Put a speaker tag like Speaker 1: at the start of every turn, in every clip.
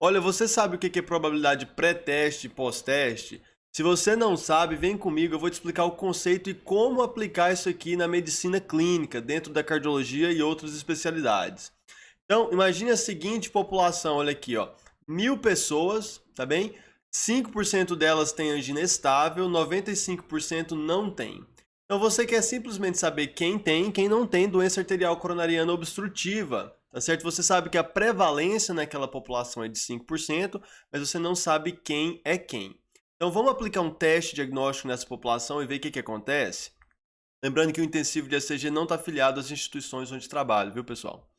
Speaker 1: Olha, você sabe o que é probabilidade pré-teste e pós-teste? Se você não sabe, vem comigo, eu vou te explicar o conceito e como aplicar isso aqui na medicina clínica, dentro da cardiologia e outras especialidades. Então, imagine a seguinte população, olha aqui, ó. 1.000 pessoas, tá bem? 5% delas têm angina estável, 95% não tem. Então, você quer simplesmente saber quem tem e quem não tem doença arterial coronariana obstrutiva, tá certo? Você sabe que a prevalência naquela população é de 5%, mas você não sabe quem é quem. Então, vamos aplicar um teste diagnóstico nessa população e ver o que acontece? Lembrando que o intensivo de ECG não está afiliado às instituições onde trabalho, viu, pessoal?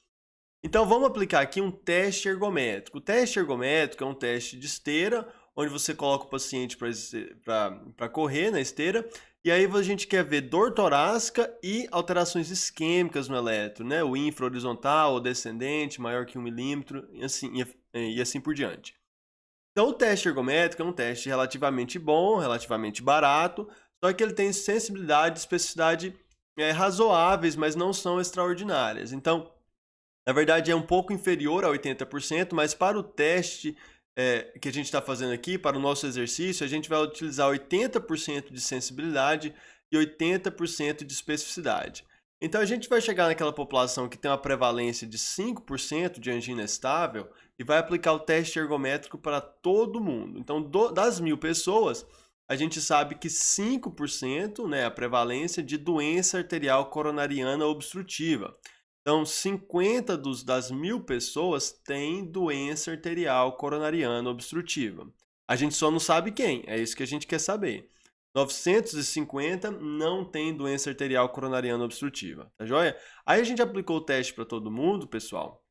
Speaker 1: Então vamos aplicar aqui um teste ergométrico. O teste ergométrico é um teste de esteira, onde você coloca o paciente para correr na esteira, e aí a gente quer ver dor torácica e alterações isquêmicas no eletro, né? O infra-horizontal ou descendente, maior que 1 milímetro, e assim por diante. Então o teste ergométrico é um teste relativamente bom, relativamente barato, só que ele tem sensibilidade e especificidade razoáveis, mas não são extraordinárias. Então, na verdade, é um pouco inferior a 80%, mas para o teste que a gente está fazendo aqui, para o nosso exercício, a gente vai utilizar 80% de sensibilidade e 80% de especificidade. Então, a gente vai chegar naquela população que tem uma prevalência de 5% de angina estável e vai aplicar o teste ergométrico para todo mundo. Então, das 1.000 pessoas, a gente sabe que 5%, né, a prevalência de doença arterial coronariana obstrutiva. Então, 50 das 1.000 pessoas têm doença arterial coronariana obstrutiva. A gente só não sabe quem, é isso que a gente quer saber. 950 não tem doença arterial coronariana obstrutiva, tá joia? Aí a gente aplicou o teste para todo mundo, pessoal.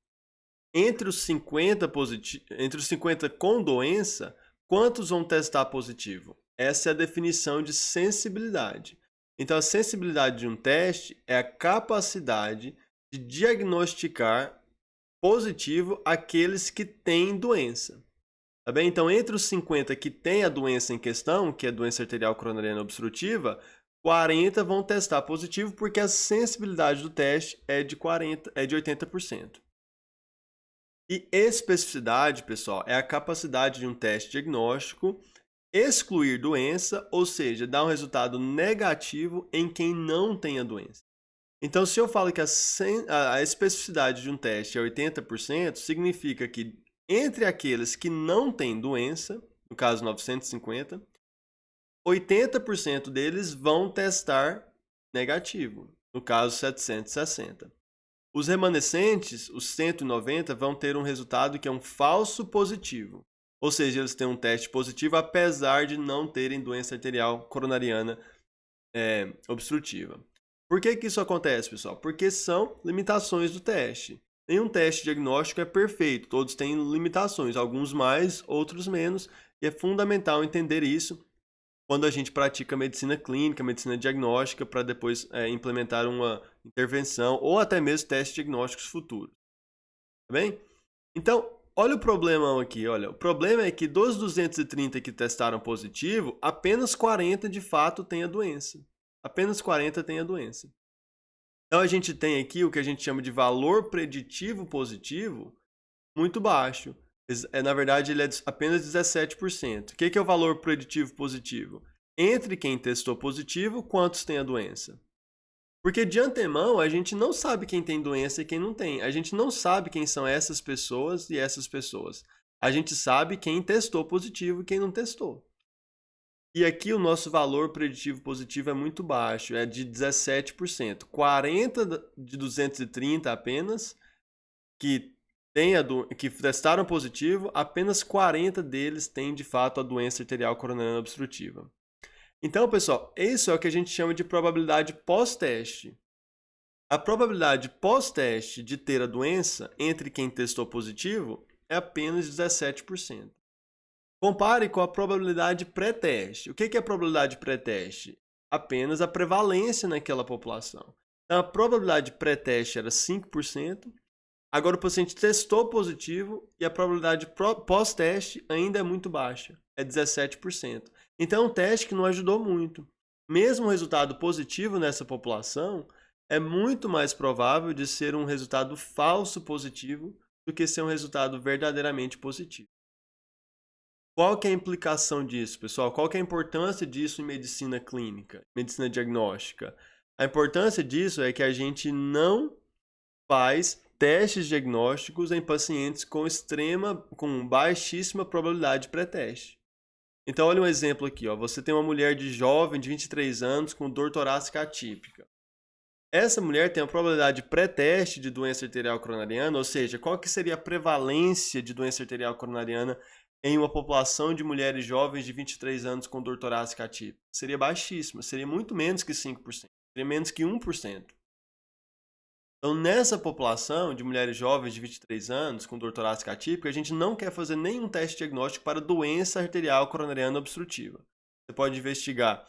Speaker 1: Entre os 50 com doença, quantos vão testar positivo? Essa é a definição de sensibilidade. Então, a sensibilidade de um teste é a capacidade de diagnosticar positivo aqueles que têm doença. Tá bem? Então, entre os 50 que têm a doença em questão, que é a doença arterial coronariana obstrutiva, 40 vão testar positivo porque a sensibilidade do teste é de 80%. E especificidade, pessoal, é a capacidade de um teste diagnóstico excluir doença, ou seja, dar um resultado negativo em quem não tem a doença. Então, se eu falo que a especificidade de um teste é 80%, significa que entre aqueles que não têm doença, no caso 950, 80% deles vão testar negativo, no caso 760. Os remanescentes, os 190, vão ter um resultado que é um falso positivo. Ou seja, eles têm um teste positivo apesar de não terem doença arterial coronariana obstrutiva. Por que isso acontece, pessoal? Porque são limitações do teste. Nenhum teste diagnóstico é perfeito, todos têm limitações, alguns mais, outros menos, e é fundamental entender isso quando a gente pratica medicina clínica, medicina diagnóstica, para depois implementar uma intervenção ou até mesmo testes diagnósticos futuros. Tá bem? Então, olha o problema aqui, olha. O problema é que dos 230 que testaram positivo, apenas 40 de fato têm a doença. Apenas 40 têm a doença. Então, a gente tem aqui o que a gente chama de valor preditivo positivo muito baixo. Na verdade, ele é apenas 17%. O que é o valor preditivo positivo? Entre quem testou positivo, quantos têm a doença? Porque de antemão, a gente não sabe quem tem doença e quem não tem. A gente não sabe quem são essas pessoas e essas pessoas. A gente sabe quem testou positivo e quem não testou. E aqui o nosso valor preditivo positivo é muito baixo, é de 17%. 40 de 230 apenas que testaram positivo, apenas 40 deles têm de fato a doença arterial coronariana obstrutiva. Então, pessoal, isso é o que a gente chama de probabilidade pós-teste. A probabilidade pós-teste de ter a doença entre quem testou positivo é apenas 17%. Compare com a probabilidade pré-teste. O que é a probabilidade pré-teste? Apenas a prevalência naquela população. Então, a probabilidade pré-teste era 5%. Agora o paciente testou positivo e a probabilidade pós-teste ainda é muito baixa, é 17%. Então é um teste que não ajudou muito. Mesmo o resultado positivo nessa população é muito mais provável de ser um resultado falso positivo do que ser um resultado verdadeiramente positivo. Qual que é a implicação disso, pessoal? Qual que é a importância disso em medicina clínica, medicina diagnóstica? A importância disso é que a gente não faz testes diagnósticos em pacientes com baixíssima probabilidade de pré-teste. Então, olha um exemplo aqui, ó. Você tem uma mulher jovem de 23 anos com dor torácica atípica. Essa mulher tem a probabilidade de pré-teste de doença arterial coronariana, ou seja, qual que seria a prevalência de doença arterial coronariana em uma população de mulheres jovens de 23 anos com dor torácica atípica? Seria baixíssima, seria muito menos que 5%, seria menos que 1%. Então, nessa população de mulheres jovens de 23 anos com dor torácica atípica, a gente não quer fazer nenhum teste diagnóstico para doença arterial coronariana obstrutiva. Você pode investigar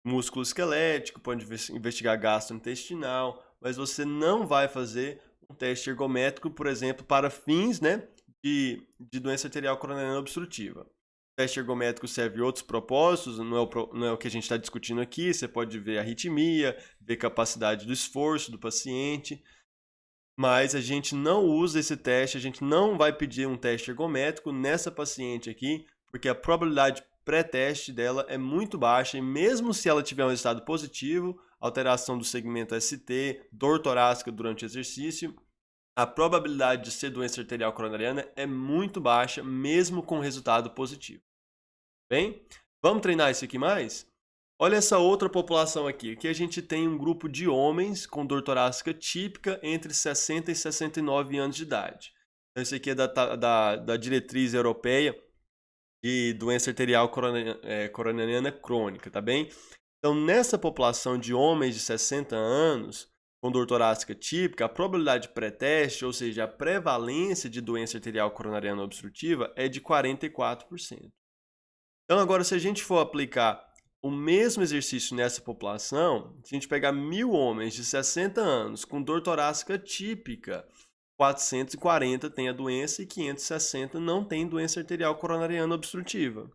Speaker 1: músculo esquelético, pode investigar gastrointestinal, mas você não vai fazer um teste ergométrico, por exemplo, para fins, né, de doença arterial coronariana obstrutiva. O teste ergométrico serve outros propósitos, não é o que a gente está discutindo aqui. Você pode ver arritmia, ver capacidade do esforço do paciente, mas a gente não usa esse teste, a gente não vai pedir um teste ergométrico nessa paciente aqui, porque a probabilidade pré-teste dela é muito baixa, e mesmo se ela tiver um resultado positivo, alteração do segmento ST, dor torácica durante o exercício, a probabilidade de ser doença arterial coronariana é muito baixa, mesmo com resultado positivo. Bem, vamos treinar isso aqui mais? Olha essa outra população aqui. Aqui a gente tem um grupo de homens com dor torácica típica entre 60 e 69 anos de idade. Então, isso aqui é da diretriz europeia de doença arterial coronariana crônica, tá bem? Então, nessa população de homens de 60 anos com dor torácica típica, a probabilidade de pré-teste, ou seja, a prevalência de doença arterial coronariana obstrutiva, é de 44%. Então, agora, se a gente for aplicar o mesmo exercício nessa população, se a gente pegar 1.000 homens de 60 anos com dor torácica típica, 440 tem a doença e 560 não tem doença arterial coronariana obstrutiva.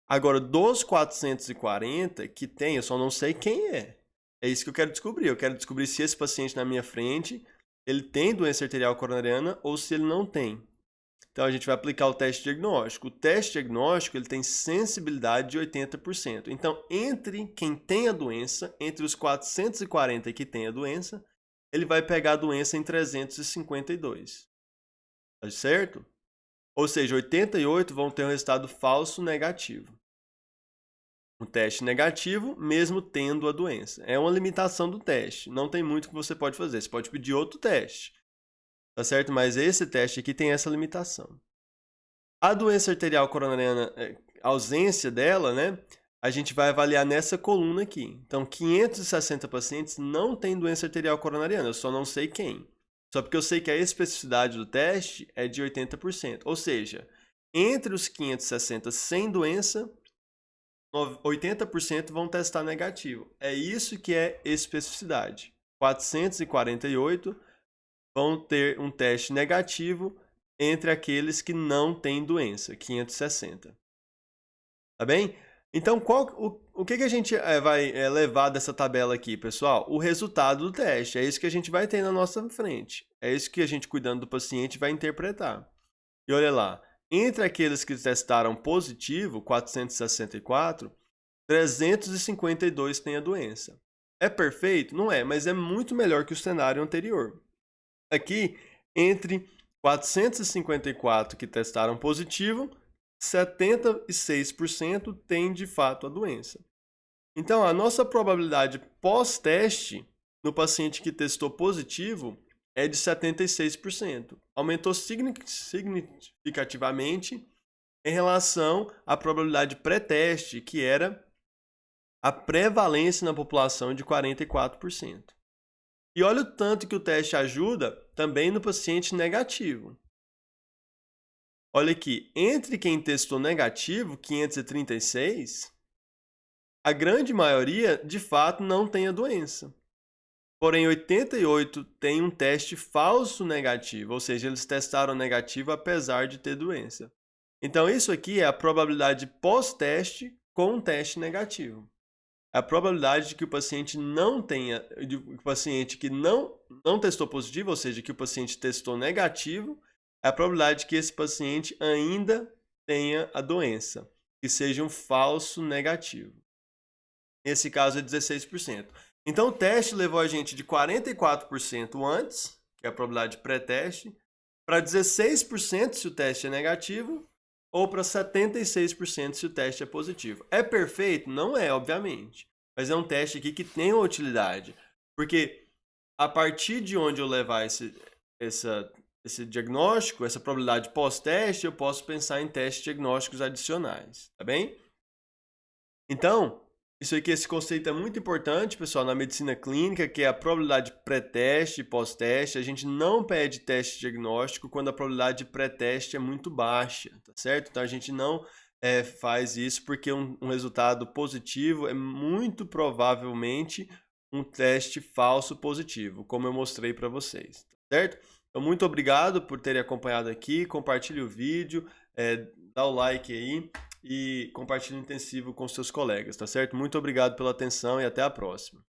Speaker 1: Agora, dos 440 que tem, eu só não sei quem é. É isso que eu quero descobrir. Eu quero descobrir se esse paciente na minha frente, ele tem doença arterial coronariana ou se ele não tem. Então, a gente vai aplicar o teste diagnóstico. O teste diagnóstico ele tem sensibilidade de 80%. Então, entre quem tem a doença, entre os 440 que tem a doença, ele vai pegar a doença em 352. Tá certo? Ou seja, 88 vão ter um resultado falso negativo. Um teste negativo, mesmo tendo a doença. É uma limitação do teste. Não tem muito que você pode fazer. Você pode pedir outro teste. Tá certo? Mas esse teste aqui tem essa limitação. A doença arterial coronariana, a ausência dela, né? A gente vai avaliar nessa coluna aqui. Então, 560 pacientes não têm doença arterial coronariana. Eu só não sei quem. Só porque eu sei que a especificidade do teste é de 80%. Ou seja, entre os 560 sem doença, 80% vão testar negativo. É isso que é especificidade. 448 vão ter um teste negativo entre aqueles que não têm doença, 560. Tá bem? Então, o que a gente vai levar dessa tabela aqui, pessoal? O resultado do teste. É isso que a gente vai ter na nossa frente. É isso que a gente, cuidando do paciente, vai interpretar. E olha lá, entre aqueles que testaram positivo, 464, 352 têm a doença. É perfeito? Não é, mas é muito melhor que o cenário anterior. Aqui, entre 454 que testaram positivo, 76% têm de fato a doença. Então, a nossa probabilidade pós-teste no paciente que testou positivo é de 76%. Aumentou significativamente em relação à probabilidade pré-teste, que era a prevalência na população de 44%. E olha o tanto que o teste ajuda também no paciente negativo. Olha aqui, entre quem testou negativo, 536, a grande maioria, de fato, não tem a doença. Porém, 88 tem um teste falso negativo, ou seja, eles testaram negativo apesar de ter doença. Então, isso aqui é a probabilidade pós-teste com um teste negativo. A probabilidade de que o paciente não tenha, de que o paciente que não testou positivo, ou seja, que o paciente testou negativo, é a probabilidade que esse paciente ainda tenha a doença, que seja um falso negativo. Nesse caso é 16%. Então o teste levou a gente de 44% antes, que é a probabilidade pré-teste, para 16% se o teste é negativo, ou para 76% se o teste é positivo. É perfeito? Não é, obviamente. Mas é um teste aqui que tem uma utilidade. Porque a partir de onde eu levar esse diagnóstico, essa probabilidade pós-teste, eu posso pensar em testes diagnósticos adicionais. Tá bem? Então, isso aqui, esse conceito é muito importante, pessoal, na medicina clínica, que é a probabilidade pré-teste e pós-teste. A gente não pede teste diagnóstico quando a probabilidade de pré-teste é muito baixa, tá certo? Então a gente não faz isso porque um resultado positivo é muito provavelmente um teste falso positivo, como eu mostrei para vocês, tá certo? Então muito obrigado por terem acompanhado aqui, compartilhe o vídeo, dá o like aí e compartilhe intensivo com seus colegas, tá certo? Muito obrigado pela atenção e até a próxima.